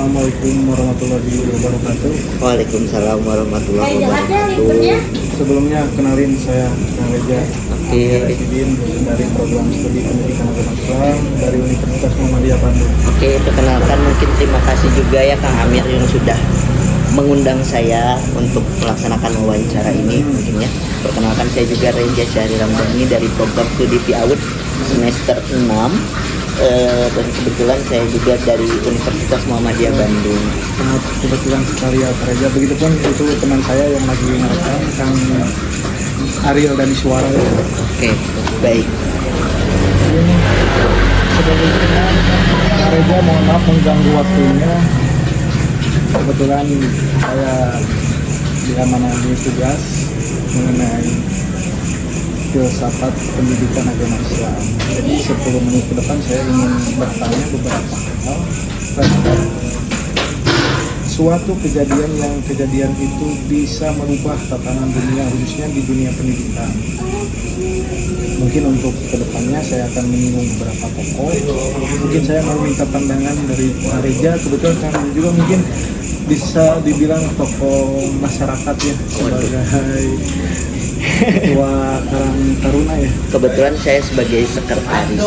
Assalamualaikum warahmatullahi wabarakatuh. Waalaikumsalam warahmatullahi wabarakatuh. Sebelumnya kenalin saya Kang Reja Oke. Residin dari program studi pendidikan agama Islam dari Universitas Muhammadiyah Bandung. Oke, perkenalkan mungkin terima kasih juga ya Kang Amir yang sudah mengundang saya untuk melaksanakan wawancara ini mungkin ya. Perkenalkan saya juga Reja Syahri Ramdhani dari program studi PIAUD semester 6. Dan kebetulan saya juga dari Universitas Muhammadiyah Bandung. Sangat kebetulan sekali ya Kang Reja. Begitupun itu teman saya yang lagi ngerekam Kang Ariel dan Suara. Oke, baik. Ini sebelumnya Kang Reja mohon maaf mengganggu waktunya. Kebetulan saya diamanahkan tugas mengenai filsafat pendidikan agama Islam. Jadi 10 menit ke depan saya ingin bertanya beberapa hal terhadap suatu kejadian itu bisa merubah tatanan dunia, khususnya di dunia pendidikan. Mungkin untuk kedepannya saya akan menyinggung beberapa tokoh. Mungkin saya mau minta pandangan dari Kang Reja. Kebetulan Kang juga mungkin bisa dibilang tokoh masyarakat ya, sebagai ketua Karang Taruna ya. Kebetulan saya sebagai sekretaris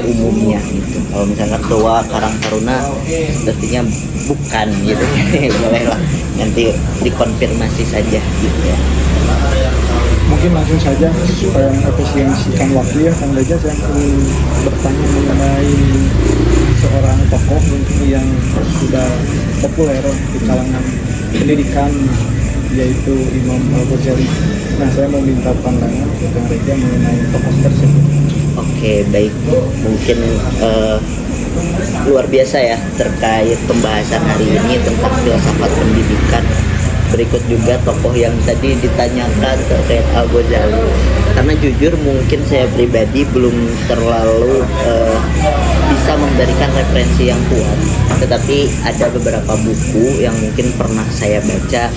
umumnya gitu. Kalau misalnya ketua Karang Taruna pastinya bukan gitu. Boleh lah nanti dikonfirmasi saja gitu ya. Mungkin langsung saja supaya mengefisiensikan waktu ya Kang Reja, saya ingin bertanya mengenai seorang tokoh mungkin yang sudah populer di kalangan pendidikan, yaitu Imam Al-Ghazali. Nah, saya mau minta pandangan ke Kang Reja mengenai tokoh tersebut. Oke, baik. Mungkin luar biasa ya terkait pembahasan hari ini tentang filsafat pendidikan. Berikut juga tokoh yang tadi ditanyakan terkait Al-Ghazali. Karena jujur mungkin saya pribadi belum terlalu bisa memberikan referensi yang kuat. Tetapi ada beberapa buku yang mungkin pernah saya baca,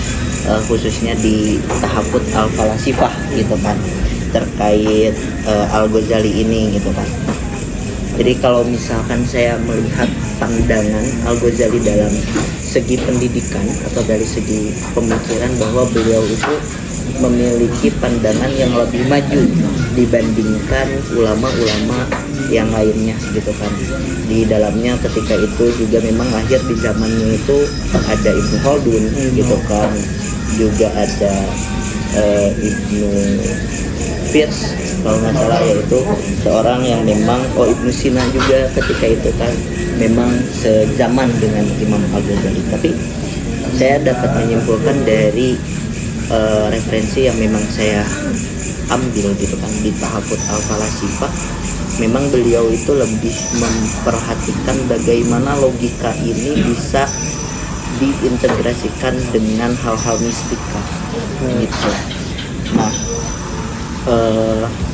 khususnya di Tahafut Al-Falasifah gitu kan, terkait Al-Ghazali ini gitu kan. Jadi kalau misalkan saya melihat pandangan Al-Ghazali dalam segi pendidikan atau dari segi pemikiran, bahwa beliau itu memiliki pandangan yang lebih maju dibandingkan ulama-ulama yang lainnya gitu kan. Di dalamnya ketika itu juga memang lahir di zamannya itu ada Ibnu Khaldun gitu kan, juga ada Ibnu Firs kalau nggak salah, yaitu seorang yang memang Ibnu Sina juga ketika itu kan memang sezaman dengan Imam Al-Ghazali. Tapi saya dapat menyimpulkan dari referensi yang memang saya ambil gitu kan di Tahafut Al-Falasifah, memang beliau itu lebih memperhatikan bagaimana logika ini bisa diintegrasikan dengan hal-hal mistika gitu. Nah,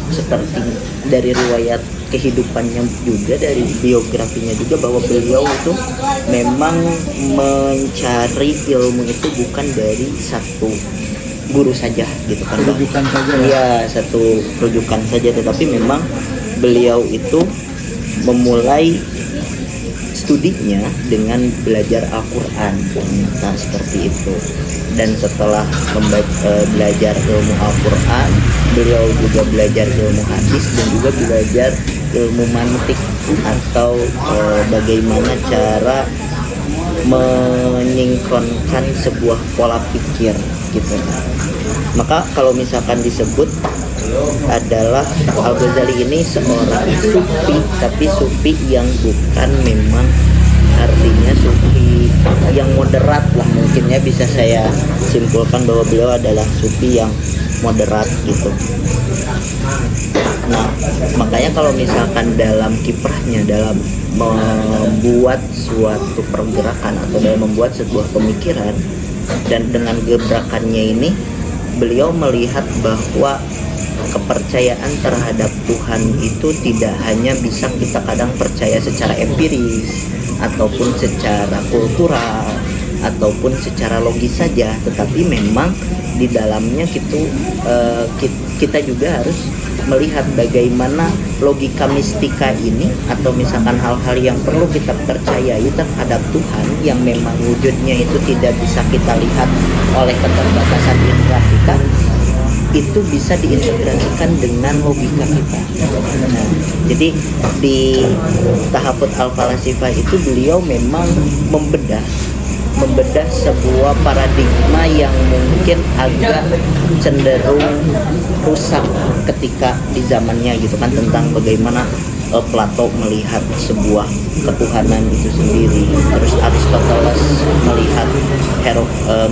seperti dari riwayat kehidupannya juga, dari biografinya juga, bahwa beliau itu memang mencari ilmu itu bukan dari satu guru saja gitu kan, Rujukan saja ya. Iya, satu rujukan saja, tetapi memang beliau itu memulai studinya dengan belajar Al-Quran, ternyata seperti itu. Dan setelah belajar ilmu Al-Quran, beliau juga belajar ilmu hadis dan juga belajar ilmu mantik atau bagaimana cara menyinkronkan sebuah pola pikir gitu. Maka kalau misalkan disebut adalah Al-Ghazali ini seorang sufi, tapi sufi yang bukan memang artinya sufi yang moderat lah, mungkin ya bisa saya simpulkan bahwa beliau adalah sufi yang moderat gitu. Nah, makanya kalau misalkan dalam kiprahnya dalam membuat suatu pergerakan atau dalam membuat sebuah pemikiran, dan dengan gebrakannya ini beliau melihat bahwa kepercayaan terhadap Tuhan itu tidak hanya bisa kita kadang percaya secara empiris ataupun secara kultural ataupun secara logis saja, tetapi memang di dalamnya kita juga harus melihat bagaimana logika mistika ini atau misalkan hal-hal yang perlu kita percayai terhadap Tuhan yang memang wujudnya itu tidak bisa kita lihat oleh keterbatasan indera kita, itu bisa diintegrasikan dengan logika kita. Nah, jadi di Tahafut Al-Falasifah itu beliau memang membedah sebuah paradigma yang mungkin agak cenderung rusak ketika di zamannya gitu kan, tentang bagaimana Plato melihat sebuah ketuhanan itu sendiri, terus Aristoteles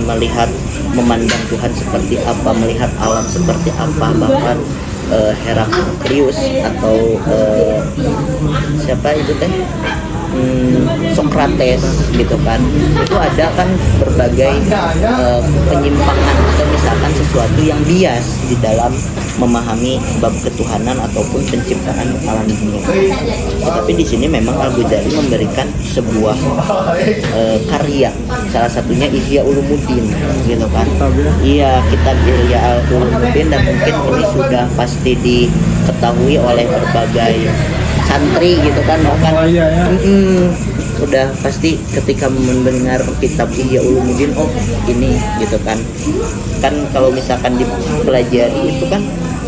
melihat memandang Tuhan seperti apa, melihat alam seperti apa, bahkan Heraklius atau siapa itu teh Sokrates gitu kan, itu ada kan berbagai penyimpangan atau misalkan sesuatu yang bias di dalam memahami bab ketuhanan ataupun penciptaan alam dunia. Tetapi di sini memang Al-Ghazali memberikan sebuah karya, salah satunya Ihya Ulumuddin gitu kan. Iya, kitab Ihya Ulumuddin, dan mungkin ini sudah pasti diketahui oleh berbagai santri gitu kan, bahkan udah pasti ketika mendengar kitab Ihya Ulumuddin, oh ini gitu kan. Kan kalau misalkan dipelajari itu kan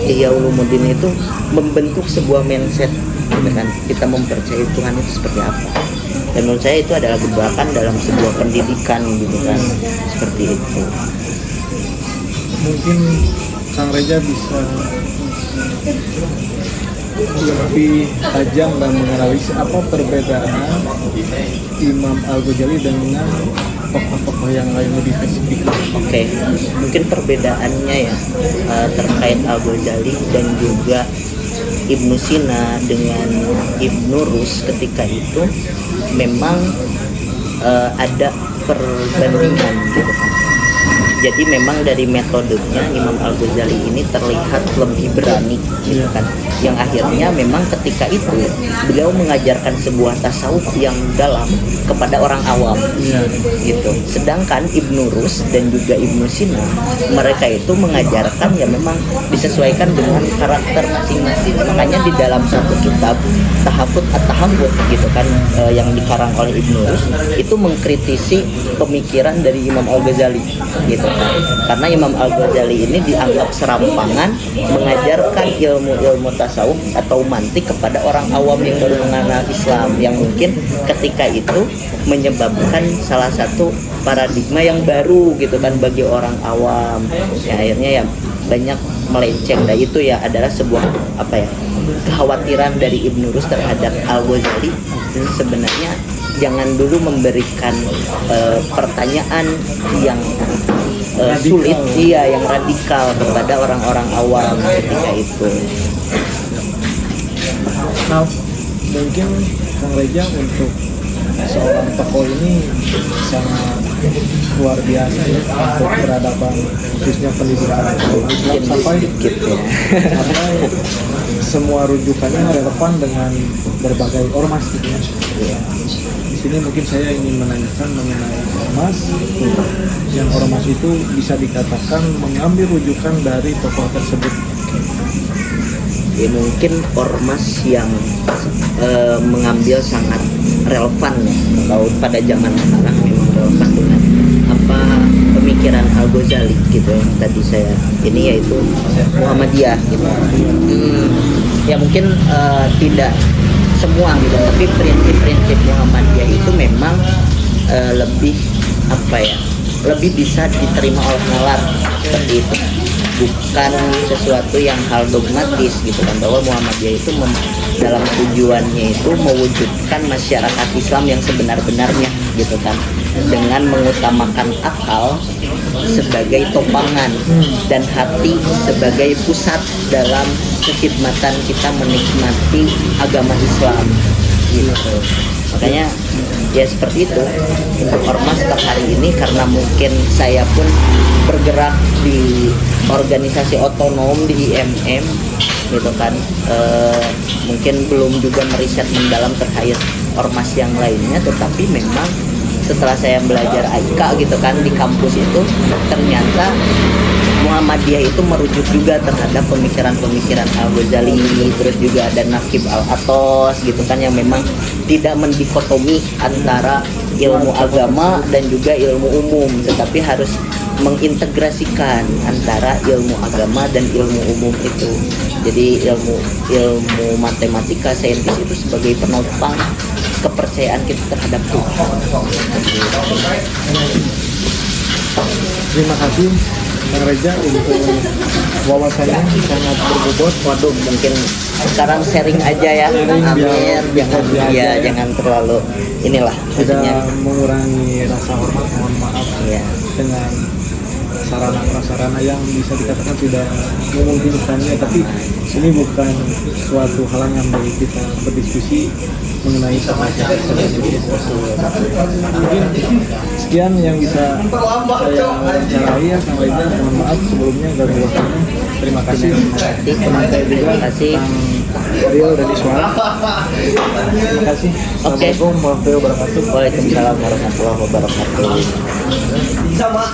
Ihya Ulumuddin itu membentuk sebuah mindset gitu kan, kita mempercayai Tuhan itu seperti apa. Dan menurut saya itu adalah gebrakan dalam sebuah pendidikan gitu kan, seperti itu. Mungkin Kang Reza bisa lebih tajam dan menganalisis apa perbedaan Imam Al-Ghazali dengan tokoh-tokoh yang lain lebih spesifik. Oke, mungkin perbedaannya ya terkait Al-Ghazali dan juga Ibnu Sina dengan Ibnu Rus ketika itu memang ada perbandingan gitu kan. Jadi memang dari metodenya Imam Al-Ghazali ini terlihat lebih berani gitu kan, yang akhirnya memang ketika itu beliau mengajarkan sebuah tasawuf yang dalam kepada orang awam gitu. Sedangkan Ibnu Rus dan juga Ibnu Sina, mereka itu mengajarkan ya memang disesuaikan dengan karakter masing-masing. Makanya di dalam satu kitab Tahafut At-Tahafut gitu kan, yang dikarang oleh Ibnu Rus, itu mengkritisi pemikiran dari Imam Al-Ghazali gitu kan. Karena Imam Al-Ghazali ini dianggap serampangan mengajarkan ilmu-ilmu tasawuf atau mantik kepada orang awam yang baru mengenal Islam, yang mungkin ketika itu menyebabkan salah satu paradigma yang baru gitu kan bagi orang awam. Ya akhirnya ya banyak melenceng, dan itu ya adalah sebuah kekhawatiran dari Ibnu Rus terhadap Al-Ghazali. Sebenarnya jangan dulu memberikan pertanyaan yang sulit, yang radikal kepada orang-orang awam ketika itu. Nah, mungkin Kang Reza untuk seorang tokoh ini sangat luar biasa ya untuk peradaban, khususnya pendidikan Islam, sampai semua rujukannya relevan dengan berbagai ormas gitu ya. Di sini mungkin saya ingin menanyakan mengenai ormas, yang ormas itu bisa dikatakan mengambil rujukan dari tokoh tersebut. Ya mungkin ormas yang mengambil sangat relevan ya, kalau pada zaman sekarang memang relevan dengan apa pemikiran Al-Ghazali gitu yang tadi saya ini, yaitu Muhammadiyah gitu. Ya mungkin tidak semua gitu, tapi prinsip-prinsip Muhammadiyah itu memang lebih lebih bisa diterima oleh nalar seperti itu, bukan sesuatu yang hal dogmatis gitu kan, bahwa Muhammadiyah itu dalam tujuannya itu mewujudkan masyarakat Islam yang sebenar-benarnya gitu kan, dengan mengutamakan akal sebagai topangan dan hati sebagai pusat dalam kekhidmatan kita menikmati agama Islam gitu. Makanya ya seperti itu untuk ormas per hari ini, karena mungkin saya pun bergerak di organisasi otonom di IMM gitu kan, mungkin belum juga meriset mendalam terkait ormas yang lainnya, tetapi memang setelah saya belajar AIKA gitu kan di kampus itu, ternyata Muhammadiyah itu merujuk juga terhadap pemikiran-pemikiran Al-Ghazali, terus juga ada Naqib Al-Atos gitu kan, yang memang tidak mendikotomi antara ilmu agama dan juga ilmu umum, tetapi harus mengintegrasikan antara ilmu agama dan ilmu umum itu. Jadi ilmu matematika, saintis itu sebagai penopang kepercayaan kita terhadap Tuhan. Terima kasih Kang Reza untuk wawasannya sangat berbobot. Waduh, mungkin sekarang sharing aja ya. Sharing biar Amin. Jangan bisa ya, diajar ya. jangan terlalu inilah Tidak maksudnya. mengurangi rasa hormat, mohon maaf Iya. dengan sarana prasarana yang bisa dikatakan tidak memungkinkannya, tapi ini bukan suatu halangan bagi kita berdiskusi mengenai pelajaran. Mungkin sekian yang bisa saya wawancarai ya Kang Reza, mohon maaf sebelumnya ganggu waktunya. Terima kasih. Teman saya juga Terima kasih. Kang Rio dan Iswara. Terima kasih. Oke. Assalamualaikum warahmatullahi wabarakatuh. Waalaikumsalam warahmatullahi wabarakatuh. Sama.